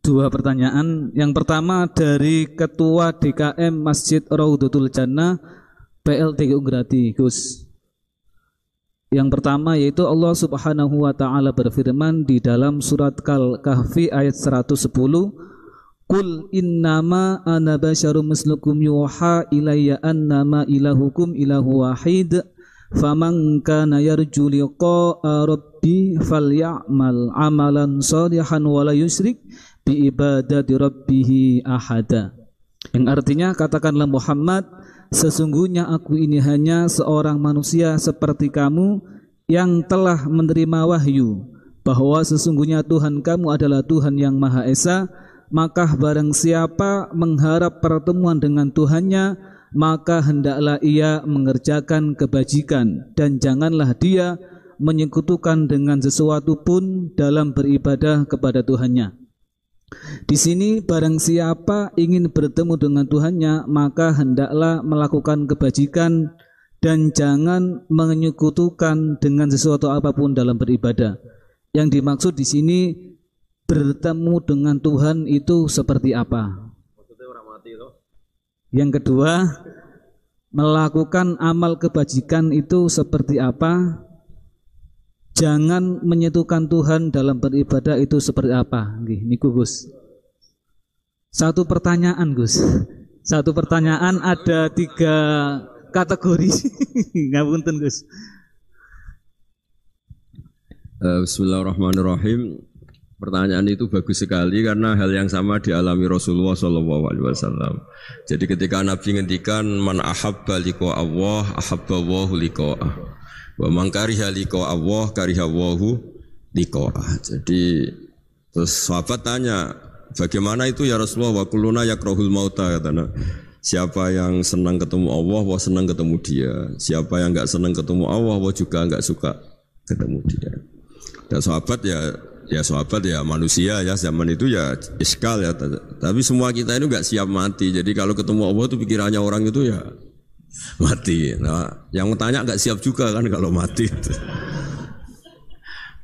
Dua pertanyaan. Yang pertama dari Ketua DKM Masjid Raudhatul Jannah PLTGU Grati, Gus. Yang pertama yaitu Allah Subhanahu wa taala berfirman di dalam surat Kahfi ayat 110, Qul innama ana basyarum mislukum yuha ilayya annama ilahukum ilahu wahid faman kana yarju liqa'a rabbi falyamal amalan shalihan wa la yusyrik bi ibadati rabbih ahada. Yang artinya, katakanlah Muhammad, sesungguhnya aku ini hanya seorang manusia seperti kamu yang telah menerima wahyu bahwa sesungguhnya Tuhan kamu adalah Tuhan yang Maha Esa. Maka barang siapa mengharap pertemuan dengan Tuhannya, maka hendaklah ia mengerjakan kebajikan dan janganlah dia menyekutukan dengan sesuatu pun dalam beribadah kepada Tuhannya. Di sini barang siapa ingin bertemu dengan Tuhannya, maka hendaklah melakukan kebajikan dan jangan menyekutukan dengan sesuatu apapun dalam beribadah. Yang dimaksud di sini bertemu dengan Tuhan itu seperti apa? Yang kedua, melakukan amal kebajikan itu seperti apa? Jangan menyekutukan Tuhan dalam beribadah itu seperti apa? Niku Gus. Satu pertanyaan Gus. Satu pertanyaan ada 3 kategori. Ngapunten Gus. Bismillahirrahmanirrahim. Pertanyaan itu bagus sekali karena hal yang sama dialami Rasulullah SAW. Jadi ketika Nabi ngendikan man ahabba liqa Allah ahabba Allahu liqa'ah wa man kariha liqa Allah kariha Allahu liqa'ah. Jadi terus sahabat tanya, bagaimana itu ya Rasulullah? Wa kulluna yakrahul mauta, katanya. Siapa yang senang ketemu Allah, wa senang ketemu dia. Siapa yang enggak senang ketemu Allah, wa juga enggak suka ketemu dia. Dan sahabat ya sahabat ya manusia ya, zaman itu ya iskal ya, tapi semua kita ini enggak siap mati. Jadi kalau ketemu Allah itu pikirannya orang itu ya mati. Nah, yang tanya enggak siap juga kan kalau mati.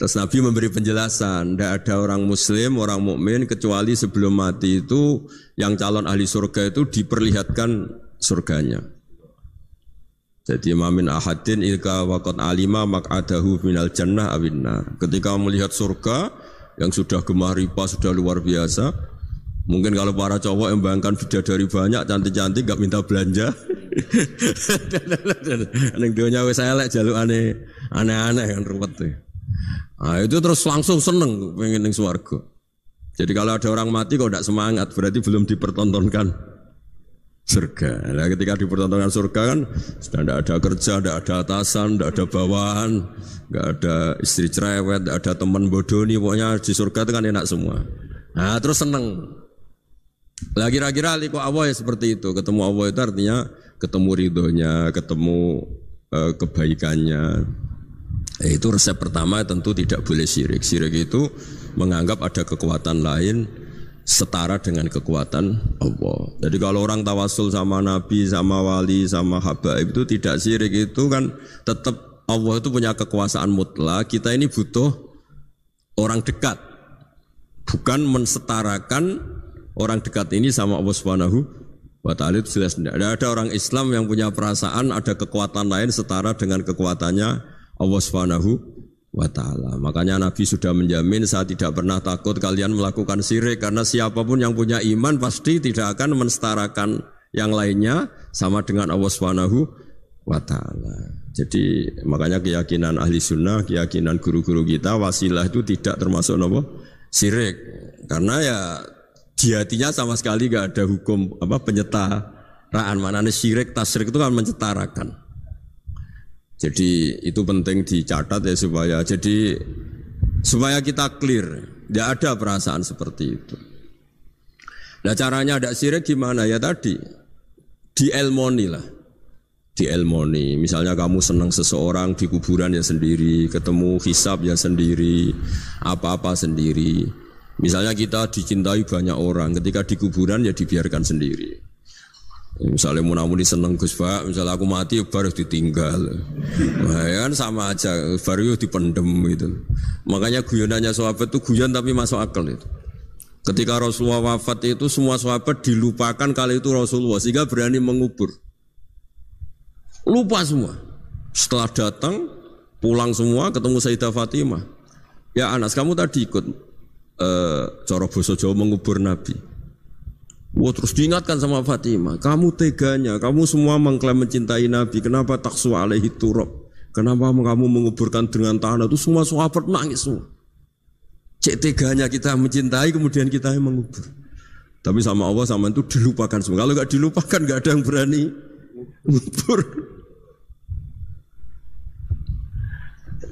Terus Nabi memberi penjelasan, tidak ada orang muslim, orang mukmin kecuali sebelum mati itu yang calon ahli surga itu diperlihatkan surganya. Jadi mamin ahadin ilka waqad alima maq'adahu minal jannah awinnar. Ketika melihat surga yang sudah gemah ripa, sudah luar biasa. Mungkin kalau para cowok yang bayangkan bidadari banyak, cantik-cantik, gak minta belanja. Ning donya wis elek jaluk aneh-aneh kan ruwet tuh. Nah, itu terus langsung seneng pengen ning swarga. Jadi kalau ada orang mati kok tidak semangat, berarti belum dipertontonkan surga. Nah, ketika dipertontonkan surga kan sudah tidak ada kerja, tidak ada atasan, tidak ada bawahan, tidak ada istri cerewet, tidak ada teman bodoni, pokoknya di surga itu kan enak semua. Nah, terus seneng. Lah kira-kira liqa Allah ya seperti itu. Ketemu Allah itu artinya ketemu ridhonya, ketemu kebaikannya. Itu resep pertama, tentu tidak boleh syirik. Syirik itu menganggap ada kekuatan lain setara dengan kekuatan Allah. Jadi kalau orang tawasul sama Nabi, sama wali, sama habaib itu tidak syirik, itu kan tetap Allah itu punya kekuasaan mutlak. Kita ini butuh orang dekat, bukan mensetarakan orang dekat ini sama Allah Subhanahu wa ta'ala. Itu jelas tidak ada orang Islam yang punya perasaan ada kekuatan lain setara dengan kekuatannya Allah Subhanahu wa ta'ala. Makanya Nabi sudah menjamin, saya tidak pernah takut kalian melakukan syirik, karena siapapun yang punya iman pasti tidak akan mensetarakan yang lainnya sama dengan Allah Subhanahu wa ta'ala. Jadi makanya keyakinan ahli sunnah, keyakinan guru-guru kita, wasilah itu tidak termasuk syirik, karena ya di hatinya sama sekali gak ada hukum penyetaraan. Maknanya syirik, tasyrik itu kan mensetarakan. Jadi itu penting dicatat ya, supaya kita clear, tidak ada perasaan seperti itu. Nah, caranya ada syirik gimana? Ya tadi dielmoni lah, dielmoni. Misalnya kamu senang seseorang, di kuburan ya sendiri, ketemu hisab ya sendiri, apa-apa sendiri. Misalnya kita dicintai banyak orang, ketika di kuburan ya dibiarkan sendiri. Misalnya munamuni seneng Gus Pak, misalnya aku mati baru ditinggal. Nah, ya kan sama aja, baru dipendem gitu. Makanya guyonannya sahabat itu guyon tapi masuk akal itu. Ketika Rasulullah wafat itu semua sahabat dilupakan kali itu Rasulullah sehingga berani mengubur. Lupa semua. Setelah datang, pulang semua ketemu Sayyidah Fatimah. Ya Anas, kamu tadi ikut cara basa Jawa mengubur Nabi. Wah, terus diingatkan sama Fatimah, kamu teganya, kamu semua mengklaim mencintai Nabi, kenapa taksu alaihi turab? Kenapa kamu menguburkan dengan tanah? Itu semua sahabat nangis semua. Cek teganya kita mencintai kemudian kita yang mengubur. Tapi sama Allah sama itu dilupakan semua. Kalau enggak dilupakan enggak ada yang berani mengubur.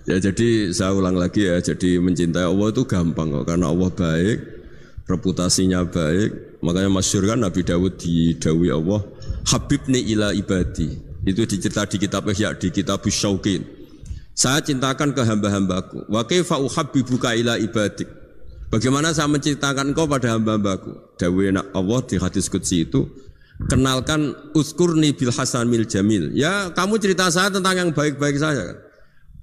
Ya jadi saya ulang lagi ya, jadi mencintai Allah itu gampang kok, karena Allah baik, reputasinya baik. Makanya masyhur kan Nabi Dawud didhawuhi Allah, Habibni ila ibadi. Itu dicerita di kitab Ihya, di kitab Syauqin. Saya cintakan ke hamba-hambaku. Wa kaifa uhabbibuka ila ibadik. Bagaimana saya mencintakan engkau pada hamba-hambaku? Dawuh Allah di hadis qudsi itu, kenalkan uzkurni bil hasanil jamil. Ya, kamu cerita saya tentang yang baik-baik saja kan.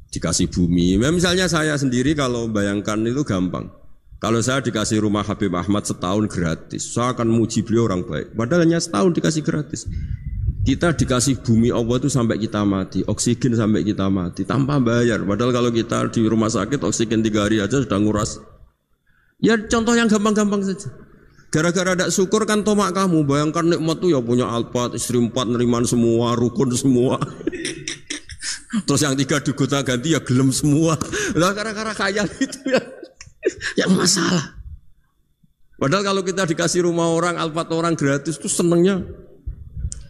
Dikasih bumi. Misalnya saya sendiri kalau bayangkan itu gampang. Kalau saya dikasih rumah Habib Ahmad setahun gratis, saya akan muji beliau orang baik. Padahal hanya setahun dikasih gratis. Kita dikasih bumi Allah itu sampai kita mati, oksigen sampai kita mati, tanpa bayar. Padahal kalau kita di rumah sakit oksigen 3 hari aja sudah nguras. Ya contoh yang gampang-gampang saja. Gara-gara tidak syukur kan tomak kamu. Bayangkan nikmat itu ya punya Alphard, istri 4 neriman semua, rukun semua. Terus yang 3 digonta ganti ya gelem semua. Lah gara-gara kaya itu ya yang masalah. Padahal kalau kita dikasih rumah orang, Alphard orang gratis itu senengnya.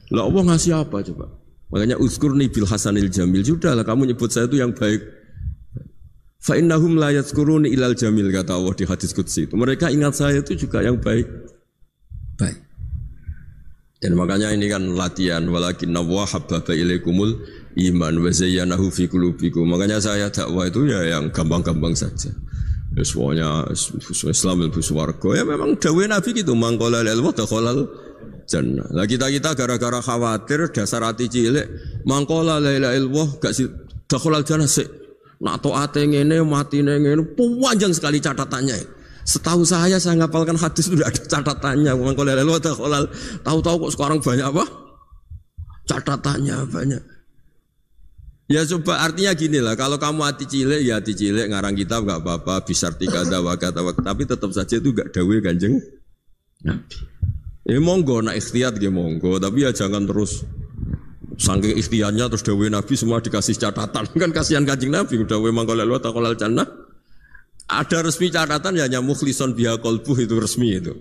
Lah Allah ngasih apa coba? Makanya uzkurni bil hasanil jamil. Sudahlah kamu nyebut saya itu yang baik. Fa innahum la yadhkuruni ilal jamil, kata Allah di hadis qudsi itu. Mereka ingat saya itu juga yang baik. Baik. Dan makanya ini kan latihan, walakinna wa habbaba ilaikumul iman wa zayyanahu fi qulubikum. Makanya saya dakwah itu ya yang gampang-gampang saja. Ya semuanya Islam ilmu swarga. Ya memang dawuh Nabi gitu, mangqala lil wa dakhalal jannah. Lah kita gara-gara khawatir dasar hati cilik, mangqala la ilaha illallah gak dakhalal jannah sik. Nak taate ngene matine ngene panjang sekali catatannya. Setahu saya ngapalkan hadis itu tidak ada catatannya. Mangqala la ilaha illallah tahu-tahu kok sekarang banyak apa? Catatannya banyak. Ya coba artinya gini lah, kalau kamu hati cilik ya hati cilik ngarang kitab enggak apa-apa, bisartika kata tapi tetap saja itu enggak dawuh Kanjeng Nabi. Monggo nak ikhtiyat nggih monggo, tapi ya jangan terus saking ikhtiarnya terus dawuh Nabi semua dikasih catatan. Kan kasihan Kanjeng Nabi dawuh mangkala lu taqallal jannah. Ada resmi catatan ya hanya mukhlison biha qalbuh itu resmi itu.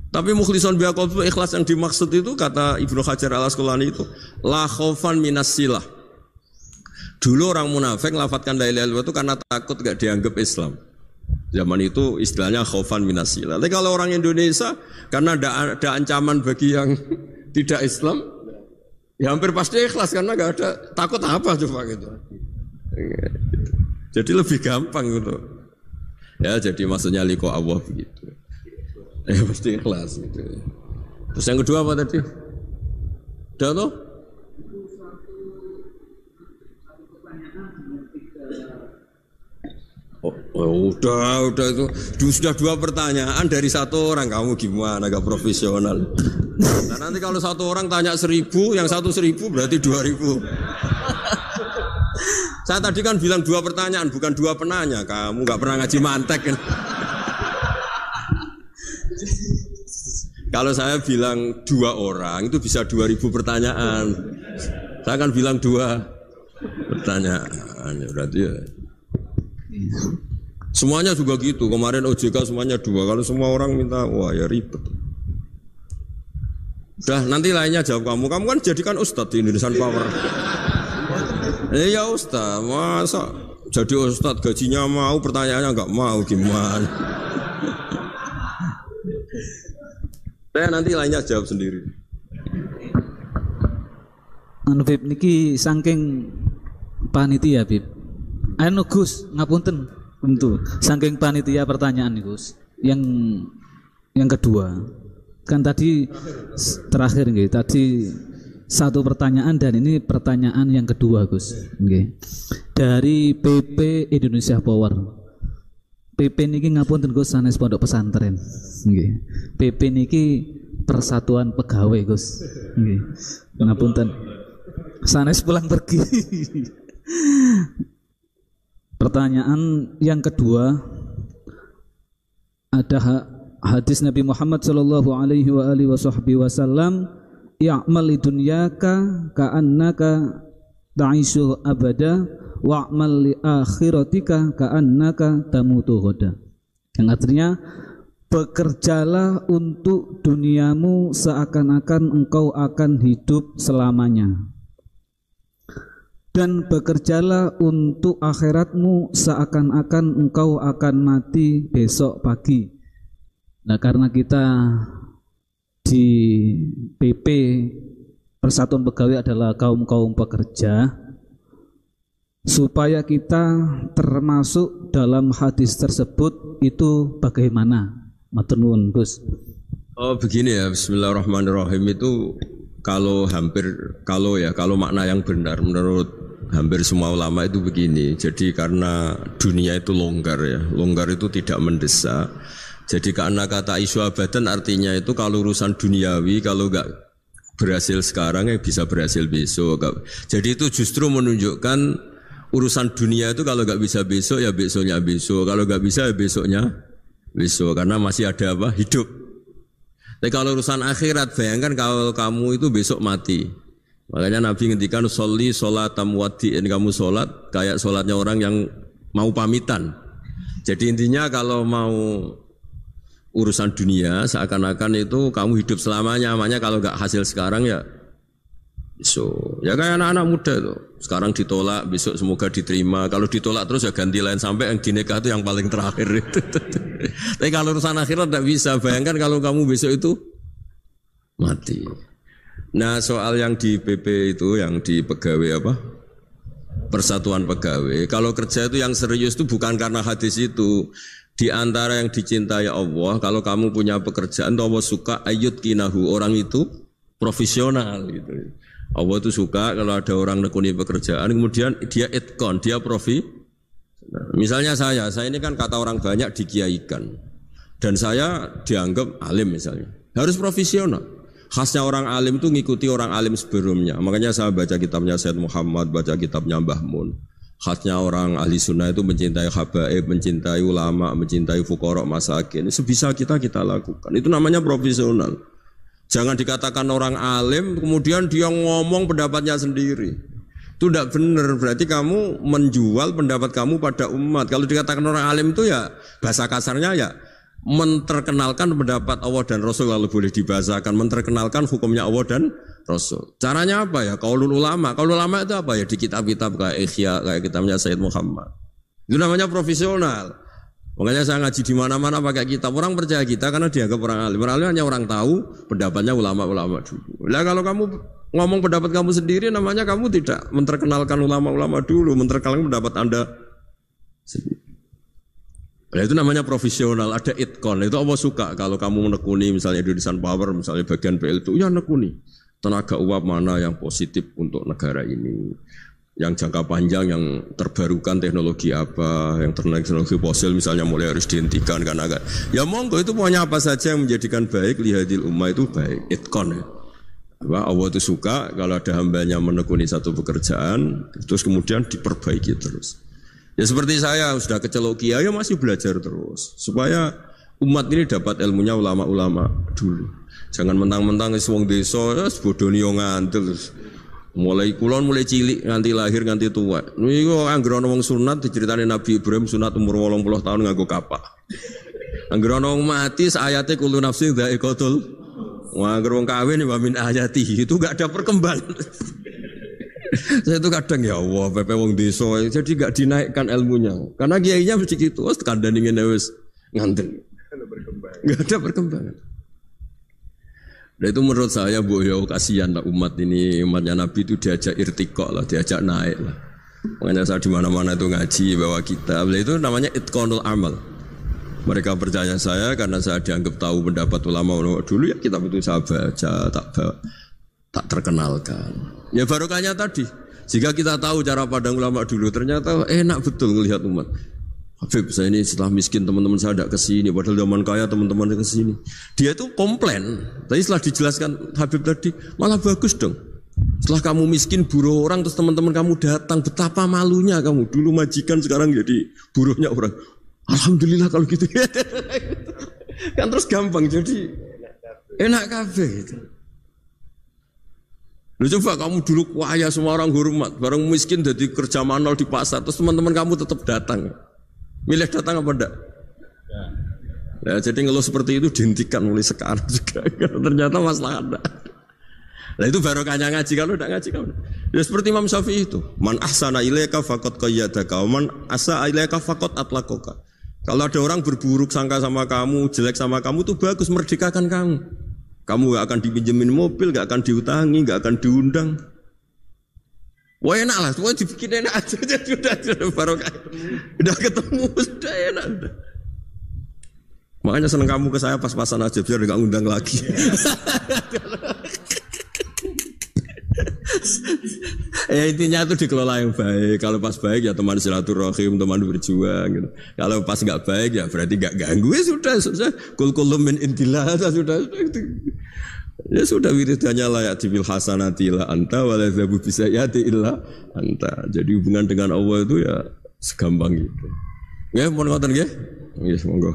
Tapi mukhlison biha qalbuh ikhlas yang dimaksud itu kata Ibnu Hajar Al-Asqalani itu la khaufan minas silah. Dulu orang munafik lafadzkan la ilaha illallah itu karena takut gak dianggap Islam. Zaman itu istilahnya khaufan minasilah. Tapi kalau orang Indonesia karena ada ancaman bagi yang tidak Islam, ya hampir pasti ikhlas karena gak ada takut apa coba gitu. Jadi lebih gampang gitu. Ya jadi maksudnya liqa Allah begitu. Ya pasti ikhlas gitu. Terus yang kedua apa tadi? Udah tuh? Udah itu sudah 2 pertanyaan dari 1 orang, kamu gimana agak profesional. Nah, nanti kalau 1 orang tanya 1000, yang 1 1000 berarti 2000. Saya tadi kan bilang 2 pertanyaan bukan 2 penanya, kamu nggak pernah ngaji mantek kan. Kalau saya bilang 2 orang itu bisa 2000 pertanyaan. Saya akan bilang 2 pertanyaan, berarti ya. Semuanya juga gitu. Kemarin OJK semuanya 2. Kalau semua orang minta, wah ya ribet. Udah nanti lainnya jawab kamu. Kamu kan jadikan ustadz di Indonesian Power. Ya ustadz, masa jadi ustadz gajinya mau, pertanyaannya nggak mau, gimana? Saya nanti lainnya jawab sendiri. Anu Bib niki saking panitia Bib. Anu Gus, ngapunten tentu. Saking panitia pertanyaan nih Gus. Yang kedua, kan tadi terakhir nggih, tadi 1 pertanyaan dan ini pertanyaan yang kedua Gus. Nggih. Dari PP Indonesia Power. PP niki ngapunten Gus sanes pondok pesantren. Nggih. PP niki Persatuan Pegawai Gus. Nggih. Ngapunten. Sanes pulang pergi. Pertanyaan yang kedua, ada hadis Nabi Muhammad sallallahu alaihi wasallam, "Ya'mal lidunyaka ka'annaka ta'ishu abada wa'mal li akhiratika ka'annaka tamutu ghadan." Yang artinya, bekerjalah untuk duniamu seakan-akan engkau akan hidup selamanya, dan bekerjalah untuk akhiratmu seakan-akan engkau akan mati besok pagi. Nah, karena kita di PP Persatuan Pegawai adalah kaum-kaum pekerja, supaya kita termasuk dalam hadis tersebut itu bagaimana? Matur nuwun, Gus. Oh, begini ya, bismillahirrahmanirrahim. Itu kalau makna yang benar menurut hampir semua ulama itu begini. Jadi karena dunia itu longgar ya, longgar itu tidak mendesak. Jadi karena kata isu abadan artinya itu kalau urusan duniawi kalau enggak berhasil sekarang ya bisa berhasil besok. Jadi itu justru menunjukkan urusan dunia itu kalau enggak bisa besok ya besoknya besok. Kalau enggak bisa ya besoknya besok, karena masih ada apa? Hidup. Tapi kalau urusan akhirat, bayangkan kalau kamu itu besok mati. Makanya Nabi ngendikan sholli sholatam wadi'in, kamu sholat kayak sholatnya orang yang mau pamitan. Jadi intinya kalau mau urusan dunia seakan-akan itu kamu hidup selamanya. Makanya kalau enggak hasil sekarang ya besok. Ya kayak anak-anak muda itu. Sekarang ditolak, besok semoga diterima. Kalau ditolak terus ya ganti lain sampai yang dinikah itu yang paling terakhir itu. Tapi kalau urusan akhirat tidak bisa. Bayangkan kalau kamu besok itu mati. Nah, soal yang di PP itu, yang di pegawai apa? Persatuan Pegawai. Kalau kerja itu yang serius itu bukan karena hadis itu. Di antara yang dicintai Allah, kalau kamu punya pekerjaan, Allah suka ayyut kinahu, orang itu profesional gitu. Allah itu suka kalau ada orang nekuni pekerjaan, kemudian dia itkon, dia profi. Misalnya saya ini kan kata orang banyak dikiaikan, dan saya dianggap alim misalnya, harus profesional. Khasnya orang alim itu ngikuti orang alim sebelumnya. Makanya saya baca kitabnya Sayyid Muhammad, baca kitabnya Mbah Mun. Khasnya orang ahli sunnah itu mencintai habaib, mencintai ulama, mencintai fuqara masakin. Sebisa kita lakukan. Itu namanya profesional. Jangan dikatakan orang alim, kemudian dia ngomong pendapatnya sendiri. Itu tidak benar, berarti kamu menjual pendapat kamu pada umat. Kalau dikatakan orang alim itu ya, bahasa kasarnya ya, menterkenalkan pendapat Allah dan Rasul, lalu boleh dibahasakan, menterkenalkan hukumnya Allah dan Rasul. Caranya apa ya? Qaulul ulama. Qaulul ulama itu apa ya? Di kitab-kitab kayak Ihya, kayak kitabnya Sayyid Muhammad. Itu namanya profesional. Makanya saya ngaji di mana-mana pakai kitab. Orang percaya kita karena dianggap orang alim. Orang alim hanya orang tahu pendapatnya ulama-ulama dulu. Lah kalau kamu ngomong pendapat kamu sendiri, namanya kamu tidak menterkenalkan ulama-ulama dulu, menterkenalkan pendapat Anda sendiri. Nah, itu namanya profesional, ada itkon. Itu Allah suka kalau kamu menekuni misalnya Indonesian Power, misalnya bagian PL itu, ya nekuni tenaga uap mana yang positif untuk negara ini. Yang jangka panjang, yang terbarukan teknologi apa, yang teknologi fosil misalnya mulai harus dihentikan karena agak. Ya monggo itu pokoknya apa saja yang menjadikan baik lihadil ummah itu baik, itkon ya. Allah itu suka kalau ada hambanya menekuni satu pekerjaan, terus kemudian diperbaiki terus. Ya seperti saya sudah kecelok kiai ya masih belajar terus supaya umat ini dapat ilmunya ulama-ulama dulu. Jangan mentang-mentang wong desa ya bodoni yo ngantil. Mulai kulon mulai cilik nganti lahir nganti tua. Niku anggere ana wong sunat diceritani Nabi Ibrahim sunat umur 80 tahun nganggo kapak. Anggere ana wong mati ayate kullu nafsin dha'iqatul. Wah, anggere wong kawin wa min ayati itu enggak ada perkembangan. Saya itu kadang ya Allah, pepe wong desa jadi enggak dinaikkan ilmunya. Karena kiainya mesti gitu, wis kandhane ngene wis nganten. Enggak ada perkembangan. Dan itu menurut saya bu, ya kasihan lah umat ini, umatnya Nabi itu diajak irtikok lah, diajak naik lah. Makanya saya di mana-mana itu ngaji bawa kitab. Itu namanya itqanul amal. Mereka percaya saya karena saya dianggap tahu pendapat ulama dulu ya kitab itu saya baca, tak terkenalkan. Ya barokahnya tadi. Jika kita tahu cara pandang ulama dulu, ternyata enak betul melihat umat. Habib, saya ini setelah miskin teman-teman saya tidak kesini, padahal zaman kaya teman-teman kesini. Dia itu komplain, tapi setelah dijelaskan Habib tadi, malah bagus dong. Setelah kamu miskin buruh orang, terus teman-teman kamu datang, betapa malunya kamu. Dulu majikan, sekarang jadi buruhnya orang. Alhamdulillah kalau gitu. Kan terus gampang, jadi enak kabeh gitu. Lu coba kamu dulu kaya, semua orang hormat, bareng miskin jadi kerja manual di pasar, terus teman-teman kamu tetap datang. Milih datang apa enggak? Ya, jadi ngeluh seperti itu dihentikan mulai sekarang juga. Ternyata masalah ada. Nah itu barokahnya ngaji, kalau enggak ngaji kamu. Ya seperti Imam Syafi'i itu. Man ahsana ilaika faqad qayyadaka wa man asa ilaika faqad atlaqaka. Kalau ada orang berburuk sangka sama kamu, jelek sama kamu itu bagus, merdekakan kamu. Kamu enggak akan dipinjemin mobil, enggak akan diutangi, enggak akan diundang. Wah enak lah, semua dibikin enak aja, sudah barokah, udah ketemu, sudah enak. Udah. Makanya seneng kamu ke saya pas-pasan aja, biar nggak ngundang lagi. Intinya itu dikelola yang baik. Kalau pas baik ya teman silaturahim, teman berjuang. Gitu. Kalau pas nggak baik ya berarti nggak ganggu. Ya sudah. Kul kulum min indillah, sudah. Ya sudah wiridannya layak dibil hasanati illa anta wa la yazabu bisayati illa anta. Jadi hubungan dengan Allah itu ya segampang itu. Nggih, mohon ngoten nggih. Nggih, monggo.